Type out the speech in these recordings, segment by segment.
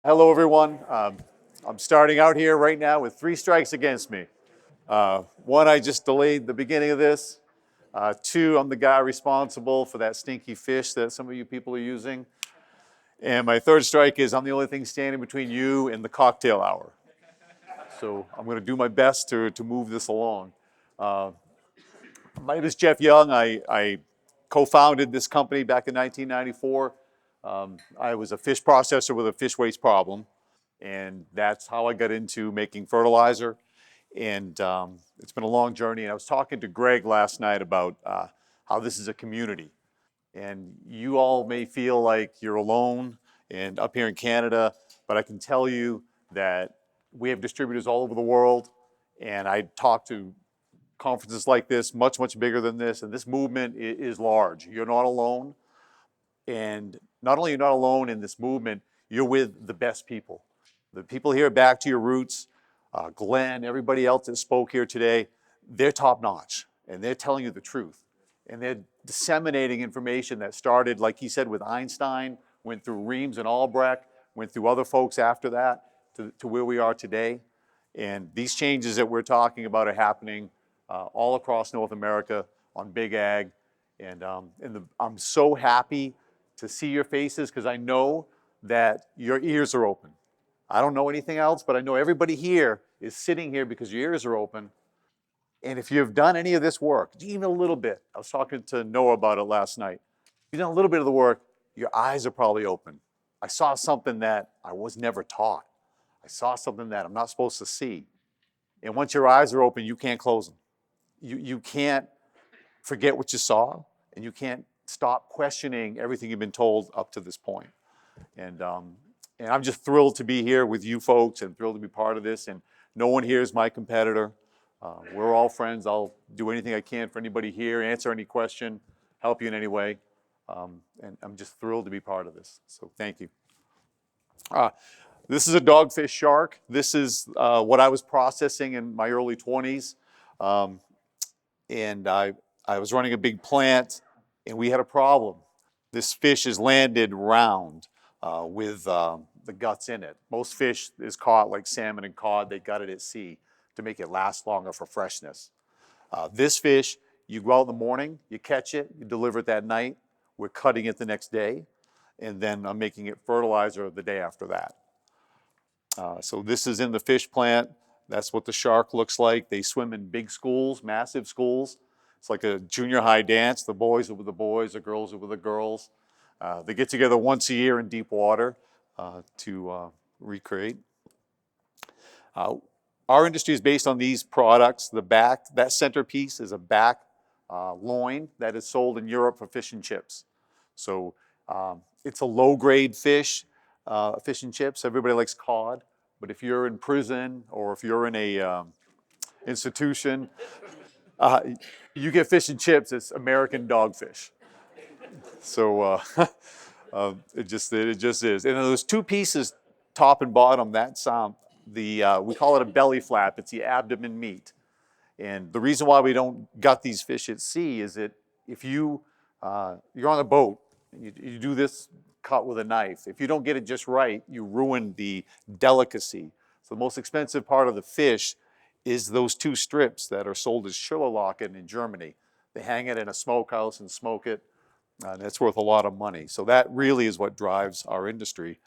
Hello, everyone. I'm starting out here right now with 3 strikes against me. One, I just delayed the beginning of this. 2, I'm the guy responsible for that stinky fish that some of you people are using. And my 3rd strike is I'm the only thing standing between you and the cocktail hour. So I'm going to do my best to move this along. My name is Jeff Young. I co-founded this company back in 1994. I was a fish processor with a fish waste problem. And that's how I got into making fertilizer. And it's been a long journey. And I was talking to Greg last night about how this is a community. And you all may feel like you're alone and up here in Canada, but I can tell you that we have distributors all over the world. And I talk to conferences like this, much, much bigger than this. And this movement is large. You're not alone. And not only are you not alone in this movement, you're with the best people. The people here Back to Your Roots, Glenn, everybody else that spoke here today, they're top notch and they're telling you the truth. And they're disseminating information that started, like he said, with Einstein, went through Reams and Albrecht, went through other folks after that to where we are today. And these changes that we're talking about are happening all across North America on Big Ag. And I'm so happy to see your faces because I know that your ears are open. I don't know anything else, but I know everybody here is sitting here because your ears are open. And if you've done any of this work, even a little bit, I was talking to Noah about it last night. If you've done a little bit of the work, your eyes are probably open. I saw something that I was never taught. I saw something that I'm not supposed to see. And once your eyes are open, you can't close them. You can't forget what you saw, and you can't stop questioning everything you've been told up to this point. And I'm just thrilled to be here with you folks and thrilled to be part of this. And no one here is my competitor. We're all friends. I'll do anything I can for anybody here, answer any question, help you in any way. And I'm just thrilled to be part of this. So thank you. This is a dogfish shark. This is what I was processing in my early 20s. And I was running a big plant, and we had a problem. This fish is landed round with the guts in it. Most fish is caught like salmon and cod. They gut it at sea to make it last longer for freshness. This fish, you go out in the morning, you catch it, you deliver it that night. We're cutting it the next day, and then I'm making it fertilizer the day after that. So this is in the fish plant. That's what the shark looks like. They swim in big schools, massive schools. It's like a junior high dance. The boys are with the boys, the girls are with the girls. They get together once a year in deep water to recreate. Our industry is based on these products. The back, that centerpiece is a back loin that is sold in Europe for fish and chips. So it's a low-grade fish, fish and chips. Everybody likes cod. But if you're in prison or if you're in a institution, you get fish and chips. It's American dogfish. So it just is. And those 2 pieces, top and bottom, that's we call it a belly flap. It's the abdomen meat. And the reason why we don't gut these fish at sea is that if you're on a boat, you do this cut with a knife. If you don't get it just right, you ruin the delicacy. So the most expensive part of the fish is those 2 strips that are sold as Schillerlocken in Germany. They hang it in a smokehouse and smoke it, and it's worth a lot of money. So that really is what drives our industry.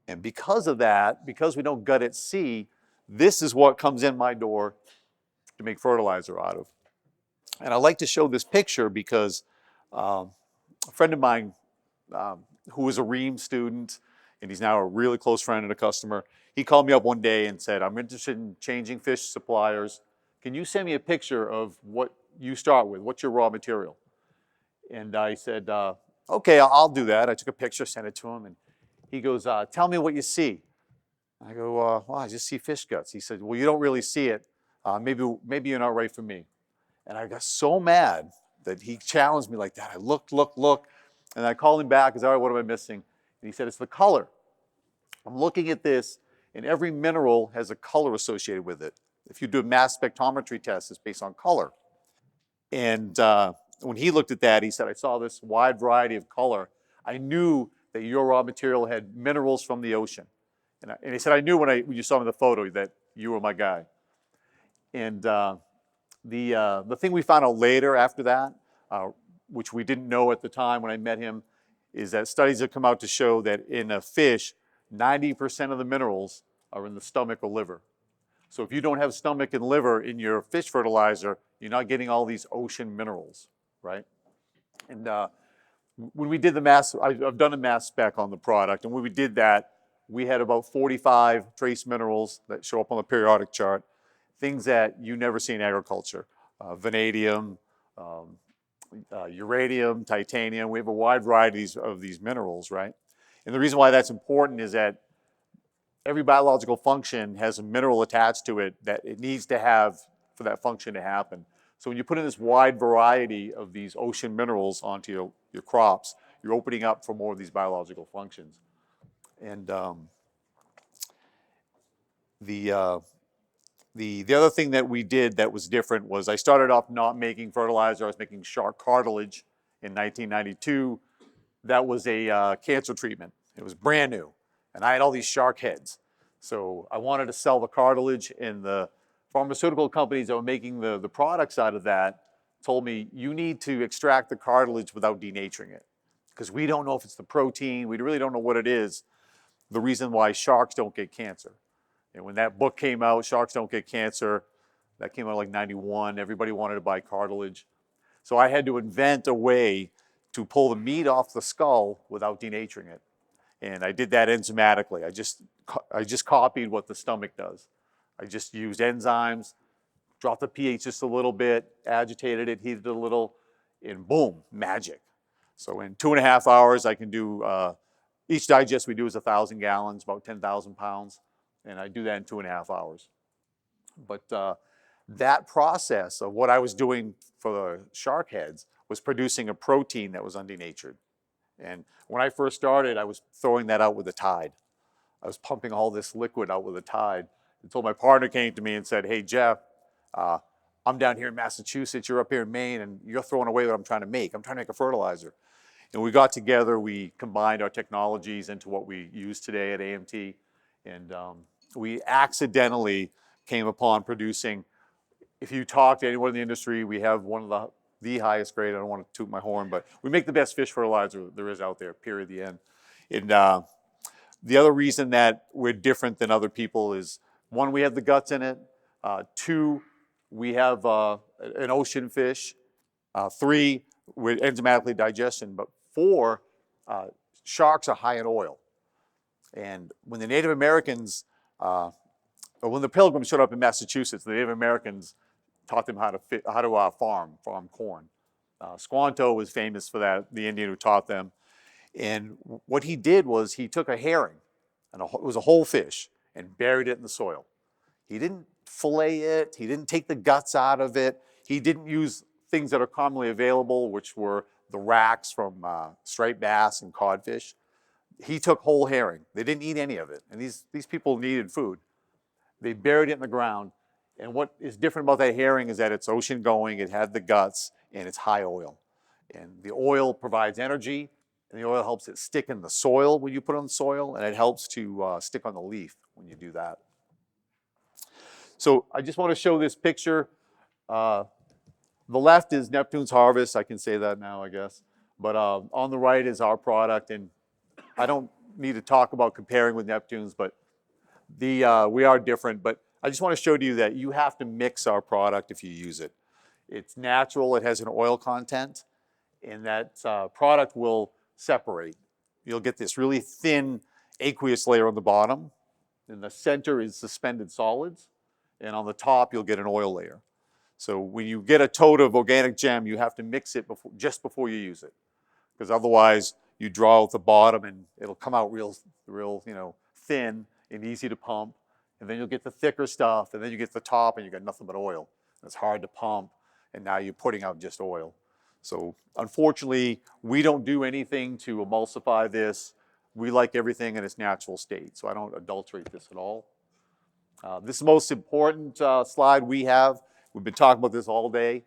And because of that, because we don't gut at sea, this is what comes in my door to make fertilizer out of. And I like to show this picture because a friend of mine who was a Reams student, and he's now a really close friend and a customer, he called me up one day and said, I'm interested in changing fish suppliers. Can you send me a picture of what you start with? What's your raw material? And I said, okay, I'll do that. I took a picture, sent it to him, and he goes, tell me what you see. I go, well, I just see fish guts. He said, well, you don't really see it. Maybe you're not right for me. And I got so mad that he challenged me like that. I looked, and I called him back. I said, all right, what am I missing? And he said, it's the color. I'm looking at this, and every mineral has a color associated with it. If you do a mass spectrometry test, it's based on color. And when he looked at that, he said, I saw this wide variety of color. I knew that your raw material had minerals from the ocean. And he said, I knew when you saw me in the photo that you were my guy. And the thing we found out later after that, which we didn't know at the time when I met him, is that studies have come out to show that in a fish, 90% of the minerals are in the stomach or liver. So if you don't have stomach and liver in your fish fertilizer, you're not getting all these ocean minerals, right? And when we did the mass, I've done a mass spec on the product, and when we did that, we had about 45 trace minerals that show up on the periodic chart, things that you never see in agriculture. Vanadium, uranium, titanium. We have a wide variety of these minerals, right? And the reason why that's important is that every biological function has a mineral attached to it that it needs to have for that function to happen. So when you put in this wide variety of these ocean minerals onto your crops, you're opening up for more of these biological functions. And the other thing that we did that was different was I started off not making fertilizer. I was making shark cartilage in 1992. That was a cancer treatment. It was brand new. And I had all these shark heads. So I wanted to sell the cartilage, and the pharmaceutical companies that were making the products out of that told me, you need to extract the cartilage without denaturing it. Because we don't know if it's the protein, we really don't know what it is, the reason why sharks don't get cancer. And when that book came out, Sharks Don't Get Cancer, that came out like 91, everybody wanted to buy cartilage. So I had to invent a way to pull the meat off the skull without denaturing it. And I did that enzymatically. I just copied what the stomach does. I just used enzymes, dropped the pH just a little bit, agitated it, heated it a little, and boom, magic. So in 2.5 hours, I can do, each digest we do is 1,000 gallons, about 10,000 pounds. And I do that in 2.5 hours. But that process of what I was doing for the shark heads was producing a protein that was undenatured. And when I first started, I was throwing that out with the tide. I was pumping all this liquid out with the tide until my partner came to me and said, hey, Jeff, I'm down here in Massachusetts, you're up here in Maine, and you're throwing away what I'm trying to make. I'm trying to make a fertilizer. And we got together, we combined our technologies into what we use today at AMT, and we accidentally came upon producing, if you talk to anyone in the industry, we have one of the highest grade. I don't want to toot my horn, but we make the best fish fertilizer there is out there, period, the end. And the other reason that we're different than other people is, one, we have the guts in it. Two, we have an ocean fish. Three, we're enzymatically digestion. But four, sharks are high in oil. And when the Native Americans, or when the Pilgrims showed up in Massachusetts, the Native Americans taught them how to farm corn. Squanto was famous for that, the Indian who taught them. And what he did was he took a herring, and it was a whole fish, and buried it in the soil. He didn't fillet it. He didn't take the guts out of it. He didn't use things that are commonly available, which were the racks from striped bass and codfish. He took whole herring. They didn't eat any of it. And these people needed food. They buried it in the ground. And what is different about that herring is that it's ocean going, it had the guts, and it's high oil. And the oil provides energy, and the oil helps it stick in the soil when you put it on the soil, and it helps to stick on the leaf when you do that. So I just want to show this picture. The left is Neptune's Harvest. I can say that now, I guess. But on the right is our product. And I don't need to talk about comparing with Neptune's, but we are different. But I just want to show to you that you have to mix our product if you use it. It's natural. It has an oil content. And that product will separate. You'll get this really thin aqueous layer on the bottom. In the center is suspended solids. And on the top, you'll get an oil layer. So when you get a tote of organic gem, you have to mix it just before you use it. Because otherwise, you draw out the bottom and it'll come out real thin and easy to pump. And then you'll get the thicker stuff, and then you get the top and you got nothing but oil. And it's hard to pump, and now you're putting out just oil. So unfortunately, we don't do anything to emulsify this. We like everything in its natural state, so I don't adulterate this at all. This is the most important slide we have. We've been talking about this all day.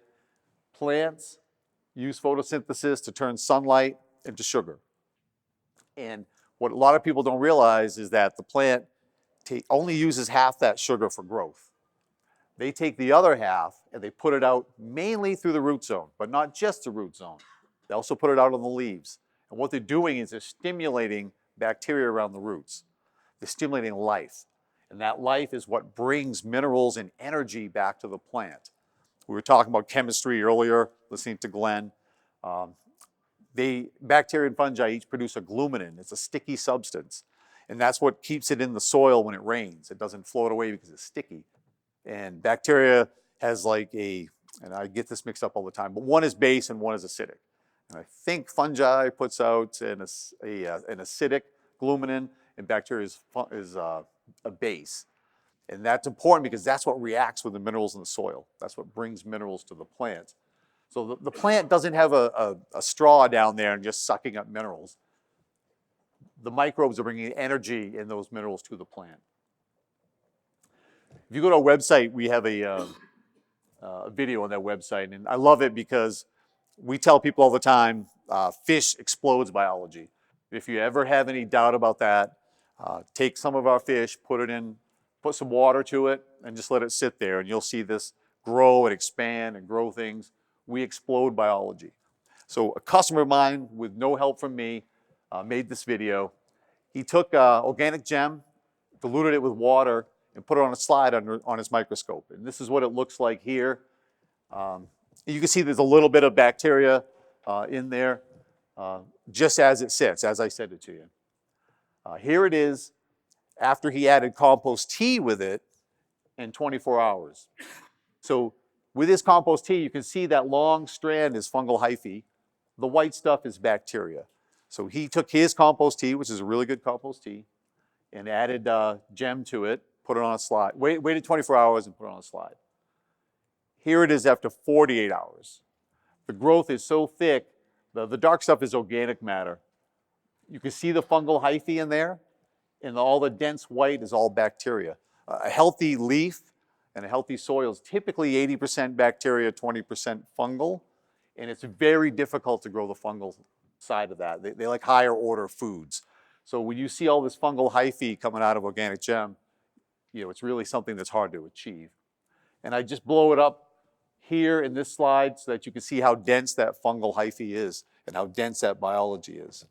Plants use photosynthesis to turn sunlight into sugar. And what a lot of people don't realize is that the plant only uses half that sugar for growth. They take the other half and they put it out mainly through the root zone, but not just the root zone. They also put it out on the leaves. And what they're doing is they're stimulating bacteria around the roots. They're stimulating life. And that life is what brings minerals and energy back to the plant. We were talking about chemistry earlier, listening to Glenn. Bacteria and fungi each produce a gluminin. It's a sticky substance. And that's what keeps it in the soil when it rains. It doesn't float away because it's sticky. And bacteria has and I get this mixed up all the time, but one is base and one is acidic. And I think fungi puts out an acidic gluminin, and bacteria is a base. And that's important because that's what reacts with the minerals in the soil. That's what brings minerals to the plant. So the plant doesn't have a straw down there and just sucking up minerals. The microbes are bringing energy and those minerals to the plant. If you go to our website, we have a video on that website, and I love it because we tell people all the time, fish explodes biology. If you ever have any doubt about that, take some of our fish, put some water to it, and just let it sit there, and you'll see this grow and expand and grow things. We explode biology. So a customer of mine, with no help from me, made this video. He took organic gem, diluted it with water, and put it on a slide on his microscope. And this is what it looks like here. You can see there's a little bit of bacteria in there, just as it sits, as I said it to you. Here it is after he added compost tea with it in 24 hours. So with this compost tea, you can see that long strand is fungal hyphae. The white stuff is bacteria. So he took his compost tea, which is a really good compost tea, and added gem to it, put it on a slide, waited 24 hours and put it on a slide. Here it is after 48 hours. The growth is so thick, the dark stuff is organic matter. You can see the fungal hyphae in there, and all the dense white is all bacteria. A healthy leaf and a healthy soil is typically 80% bacteria, 20% fungal, and it's very difficult to grow the fungal side of that. They like higher order foods. So when you see all this fungal hyphae coming out of organic gem, it's really something that's hard to achieve. And I just blow it up here in this slide so that you can see how dense that fungal hyphae is and how dense that biology is.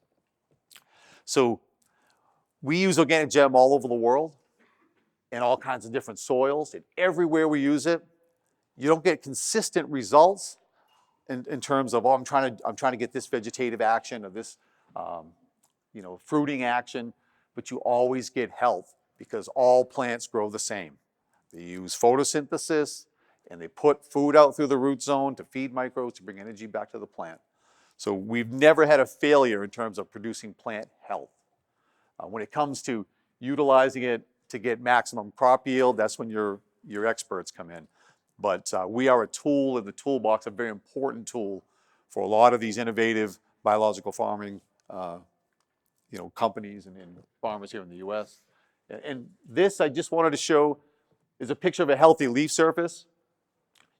So we use organic gem all over the world in all kinds of different soils, and everywhere we use it, you don't get consistent results in terms of, I'm trying to get this vegetative action or this fruiting action, but you always get health because all plants grow the same. They use photosynthesis and they put food out through the root zone to feed microbes to bring energy back to the plant. So we've never had a failure in terms of producing plant health. When it comes to utilizing it to get maximum crop yield, that's when your experts come in. But we are a tool in the toolbox, a very important tool for a lot of these innovative biological farming companies and farmers here in the U.S. And this I just wanted to show is a picture of a healthy leaf surface.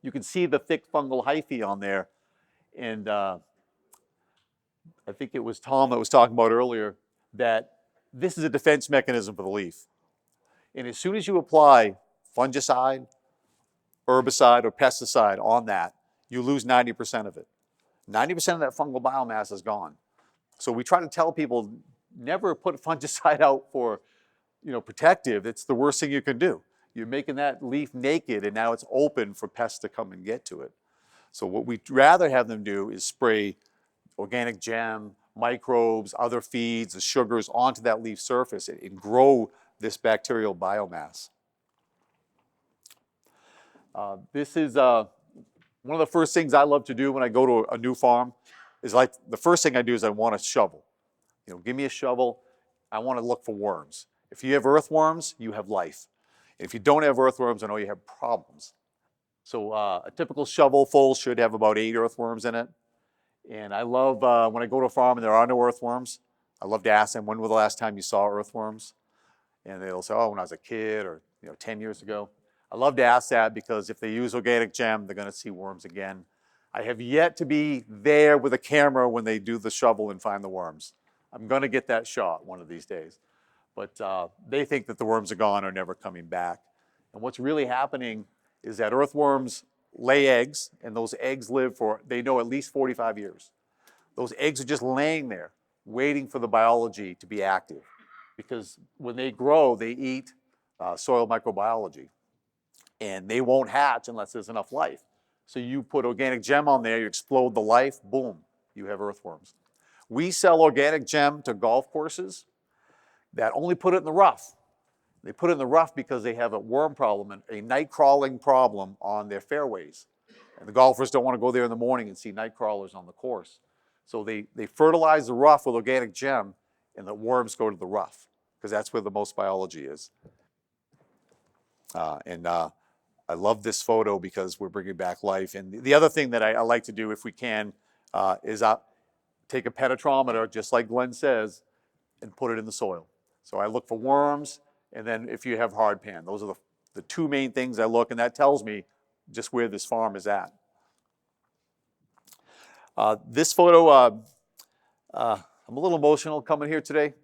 You can see the thick fungal hyphae on there. And I think it was Tom that was talking about earlier that this is a defense mechanism for the leaf. And as soon as you apply fungicide, herbicide, or pesticide on that, you lose 90% of it. 90% of that fungal biomass is gone. So we try to tell people, never put fungicide out for protective. It's the worst thing you can do. You're making that leaf naked and now it's open for pests to come and get to it. So what we'd rather have them do is spray organic gem, microbes, other feeds, the sugars onto that leaf surface and grow this bacterial biomass. This is one of the first things I love to do when I go to a new farm is the first thing I do is I want a shovel. Give me a shovel. I want to look for worms. If you have earthworms, you have life. If you don't have earthworms, I know you have problems. So a typical shovel full should have about 8 earthworms in it. And I love when I go to a farm and there are no earthworms, I love to ask them, when was the last time you saw earthworms? And they'll say, oh, when I was a kid or 10 years ago. I love to ask that because if they use organic gem, they're going to see worms again. I have yet to be there with a camera when they do the shovel and find the worms. I'm going to get that shot one of these days. But they think that the worms are gone or never coming back. And what's really happening is that earthworms lay eggs, and those eggs live for, they know, at least 45 years. Those eggs are just laying there, waiting for the biology to be active. Because when they grow, they eat soil microbiology. And they won't hatch unless there's enough life. So you put organic gem on there, you explode the life, boom, you have earthworms. We sell organic gem to golf courses that only put it in the rough. They put it in the rough because they have a worm problem, a night crawling problem on their fairways. And the golfers don't want to go there in the morning and see night crawlers on the course. So they fertilize the rough with organic gem, and the worms go to the rough, because that's where the most biology is. I love this photo because we're bringing back life. And the other thing that I like to do, if we can, is take a penetrometer, just like Glenn says, and put it in the soil. So I look for worms, and then if you have hard pan. Those are the two main things I look, and that tells me just where this farm is at. This photo, I'm a little emotional coming here today.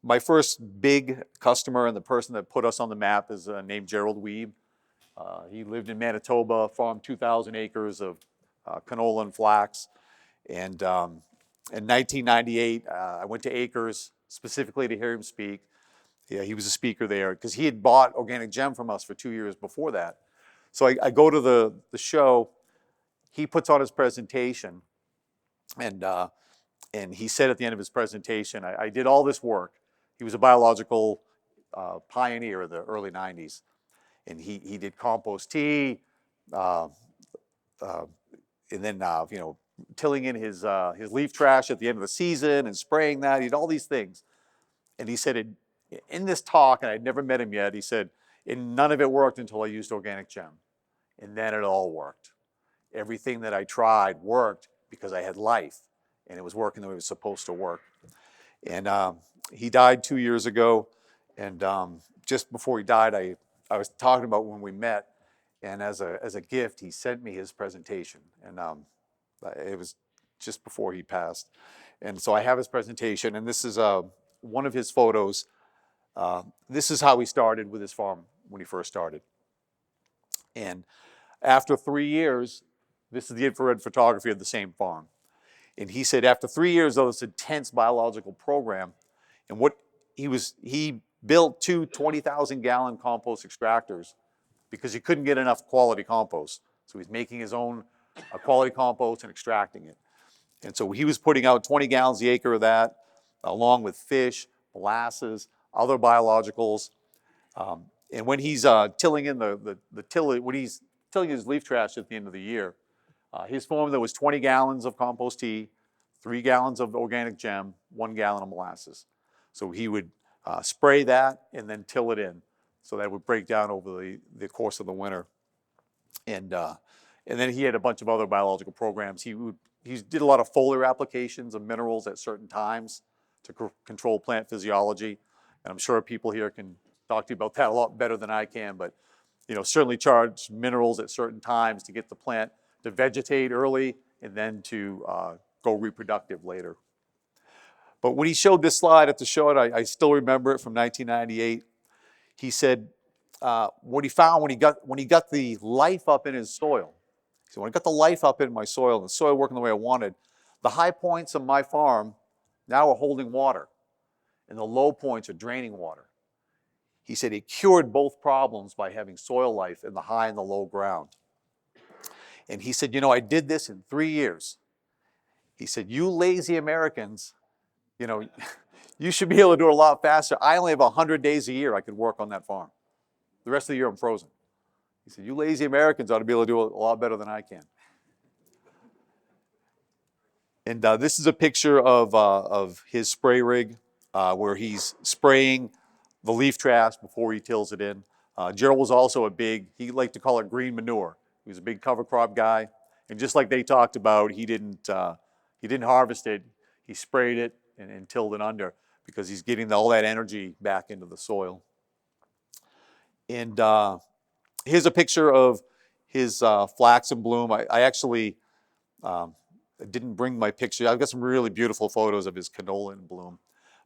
My first big customer and the person that put us on the map is named Gerald Weeb. He lived in Manitoba, farmed 2,000 acres of canola and flax. And in 1998, I went to Acres specifically to hear him speak. Yeah, he was a speaker there because he had bought organic gem from us for 2 years before that. So I go to the show. He puts on his presentation, and he said at the end of his presentation, I did all this work. He was a biological pioneer of the early 90s. And he did compost tea, and then tilling in his leaf trash at the end of the season and spraying that. He did all these things. And he said, in this talk, and I'd never met him yet, he said, and none of it worked until I used organic gem. And then it all worked. Everything that I tried worked because I had life, and it was working the way it was supposed to work. And he died 2 years ago, and just before he died, I was talking about when we met, and as a gift, he sent me his presentation, and it was just before he passed. And so I have his presentation, and this is one of his photos. This is how he started with his farm when he first started. And after 3 years, this is the infrared photography of the same farm. And he said after 3 years of this intense biological program, and he built two 20,000-gallon compost extractors because he couldn't get enough quality compost. So he's making his own quality compost and extracting it. And so he was putting out 20 gallons the acre of that, along with fish, molasses, other biologicals. And when he's tilling in when he's tilling his leaf trash at the end of the year, his formula was 20 gallons of compost tea, 3 gallons of organic gem, 1 gallon of molasses. So he would spray that and then till it in, so that it would break down over the course of the winter. And then he had a bunch of other biological programs. He did a lot of foliar applications of minerals at certain times to control plant physiology. And I'm sure people here can talk to you about that a lot better than I can, but certainly charge minerals at certain times to get the plant to vegetate early and then to go reproductive later. But when he showed this slide at the show, I still remember it from 1998. He said what he found when he got the life up in his soil. He said, when I got the life up in my soil and the soil working the way I wanted, the high points of my farm now are holding water, and the low points are draining water. He said he cured both problems by having soil life in the high and the low ground. And he said, I did this in 3 years. He said, you lazy Americans, you should be able to do it a lot faster. I only have 100 days a year I could work on that farm. The rest of the year I'm frozen. He said, you lazy Americans ought to be able to do it a lot better than I can. And this is a picture of his spray rig where he's spraying the leaf trash before he tills it in. Gerald was also he liked to call it green manure. He was a big cover crop guy. And just like they talked about, he didn't harvest it. He sprayed it and tilled it under because he's getting all that energy back into the soil. And here's a picture of his flax in bloom. I actually I didn't bring my picture. I've got some really beautiful photos of his canola in bloom.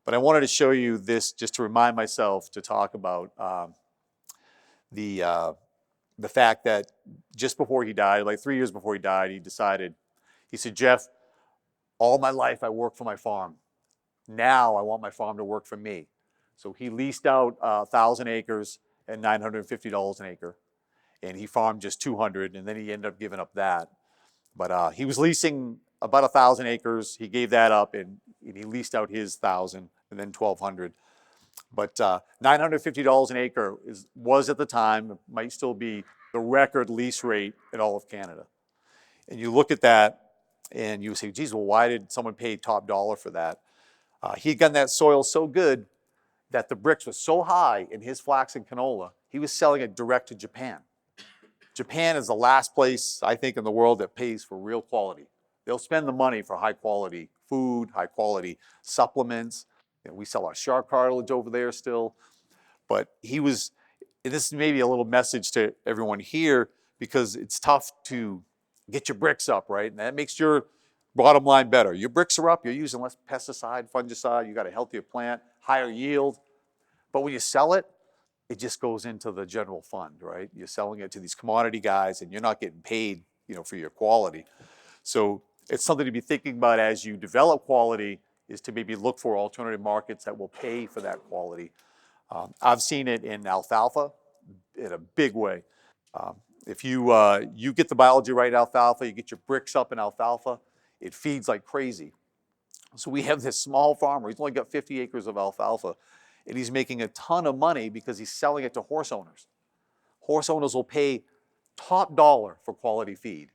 But I wanted to show you this just to remind myself to talk about the, uh, the fact that just before he died, like 3 years before he died, he said, Jeff, all my life I worked for my farm. Now I want my farm to work for me. So he leased out 1,000 acres at $950 an acre. And he farmed just 200, and then he ended up giving up that. But he was leasing about 1,000 acres. He gave that up, and he leased out his 1,000, and then 1,200. But $950 an acre was at the time, might still be the record lease rate in all of Canada. And you look at that, and you say, geez, well, why did someone pay top dollar for that? He had gotten that soil so good that the bricks were so high in his flax and canola, he was selling it direct to Japan. Japan is the last place, I think, in the world that pays for real quality. They'll spend the money for high quality food, high quality supplements. You know, we sell our shark cartilage over there still. But he was, and this is maybe a little message to everyone here, because it's tough to get your bricks up, right? And that makes your bottom line better. Your bricks are up, you're using less pesticide, fungicide, you got a healthier plant, higher yield. But when you sell it, it just goes into the general fund, right? You're selling it to these commodity guys and you're not getting paid, you know, for your quality. So it's something to be thinking about as you develop quality, is to maybe look for alternative markets that will pay for that quality. I've seen it in alfalfa in a big way. If you get the biology right in alfalfa, you get your bricks up in alfalfa, it feeds like crazy. So we have this small farmer, he's only got 50 acres of alfalfa, and he's making a ton of money because he's selling it to horse owners. Horse owners will pay top dollar for quality feed.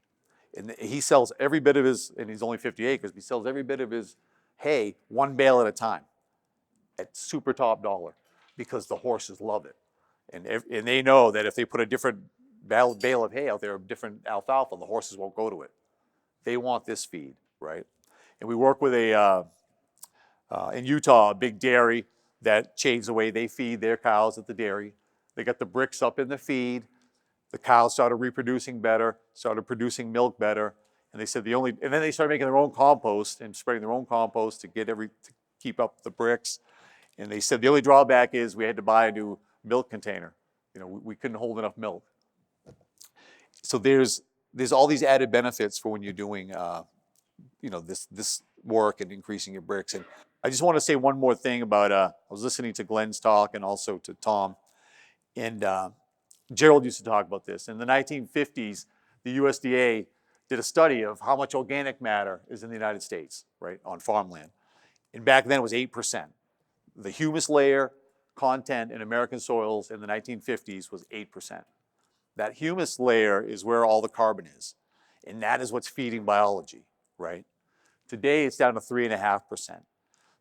And he sells every bit of his, and he's only 50 acres, but he sells every bit of his hay one bale at a time at super top dollar because the horses love it. And they know that if they put a different bale of hay out there, a different alfalfa, the horses won't go to it. They want this feed, right? And we work with in Utah, a big dairy that changed the way they feed their cows at the dairy. They got the bricks up in the feed. The cows started reproducing better, started producing milk better. And they said and then they started making their own compost and spreading their own compost to keep up the bricks. And they said the only drawback is we had to buy a new milk container. You know, we couldn't hold enough milk. So there's all these added benefits for when you're doing, you know, this work and increasing your bricks. And I just want to say one more thing about, I was listening to Glenn's talk and also to Tom, and Gerald used to talk about this. In the 1950s, the USDA did a study of how much organic matter is in the United States, right, on farmland. And back then it was 8%. The humus layer content in American soils in the 1950s was 8%. That humus layer is where all the carbon is. And that is what's feeding biology, right? Today it's down to 3.5%.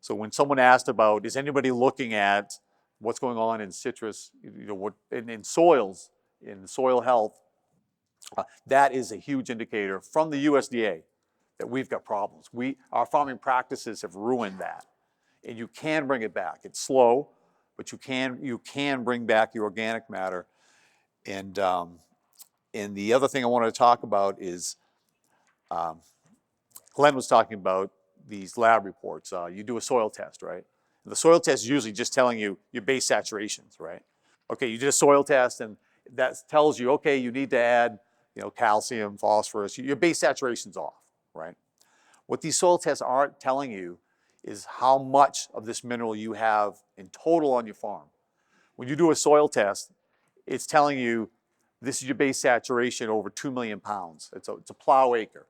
So when someone asked about, is anybody looking at what's going on in citrus, you know, in soils, in soil health, that is a huge indicator from the USDA that we've got problems. Our farming practices have ruined that. And you can bring it back. It's slow, but you can bring back the organic matter. And the other thing I wanted to talk about is, Glenn was talking about these lab reports. You do a soil test, right? And the soil test is usually just telling you your base saturations, right? Okay, you did a soil test and that tells you, okay, you need to add, you know, calcium, phosphorus, your base saturation's off, right? What these soil tests aren't telling you is how much of this mineral you have in total on your farm. When you do a soil test, it's telling you this is your base saturation over 2 million pounds. It's a plow acre.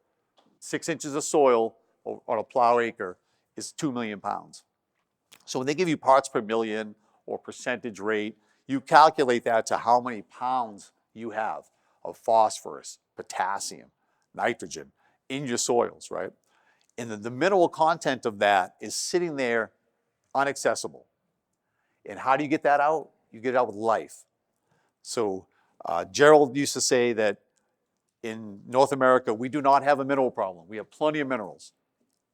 6 inches of soil on a plow acre is 2 million pounds. So when they give you parts per million or percentage rate, you calculate that to how many pounds you have of phosphorus, potassium, nitrogen in your soils, right? And the mineral content of that is sitting there inaccessible. And how do you get that out? You get it out with life. So Gerald used to say that in North America, we do not have a mineral problem. We have plenty of minerals.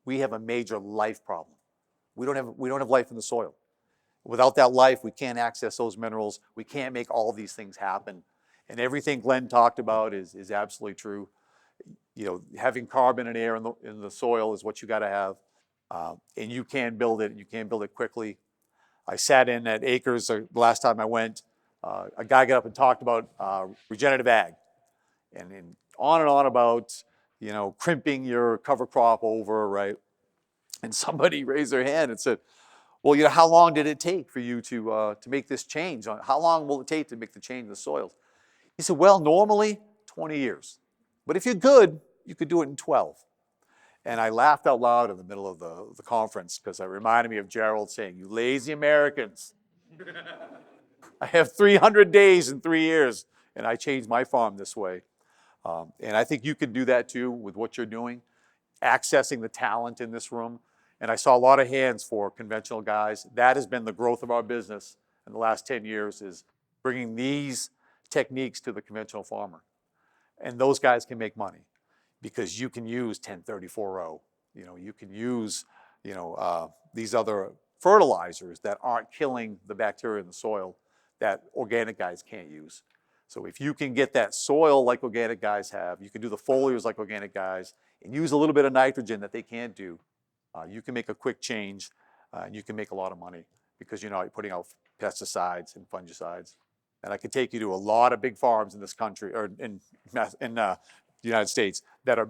We have a major life problem. We don't have life in the soil. Without that life, we can't access those minerals. We can't make all these things happen. And everything Glenn talked about is absolutely true. Having carbon and air in the soil is what you got to have, and you can build it, and you can build it quickly. I sat in at Acres the last time I went. A guy got up and talked about regenerative ag, and on about crimping your cover crop over, right? And somebody raised their hand and said, well, how long did it take for you to make this change? How long will it take to make the change in the soils? He said, well, normally 20 years. But if you're good, you could do it in 12. And I laughed out loud in the middle of the conference because it reminded me of Gerald saying, you lazy Americans. I have 300 days in 3 years, and I changed my farm this way. And I think you can do that too with what you're doing, accessing the talent in this room. And I saw a lot of hands for conventional guys. That has been the growth of our business in the last 10 years, is bringing these techniques to the conventional farmer. And those guys can make money because you can use 1034O. You can use these other fertilizers that aren't killing the bacteria in the soil that organic guys can't use. So if you can get that soil like organic guys have, you can do the foliars like organic guys, and use a little bit of nitrogen that they can't do, you can make a quick change, and you can make a lot of money because you're not putting out pesticides and fungicides. And I could take you to a lot of big farms in this country, or in the United States, that are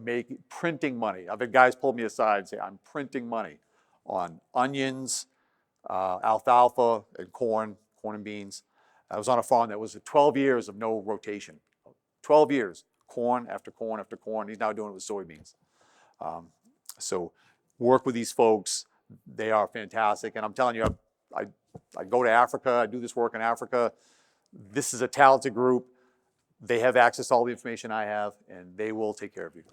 printing money. I've had guys pull me aside and say, I'm printing money on onions, alfalfa, and corn and beans. I was on a farm that was 12 years of no rotation. 12 years, corn after corn after corn. He's now doing it with soybeans. So work with these folks. They are fantastic. And I'm telling you, I go to Africa. I do this work in Africa. This is a talented group. They have access to all the information I have, and they will take care of you.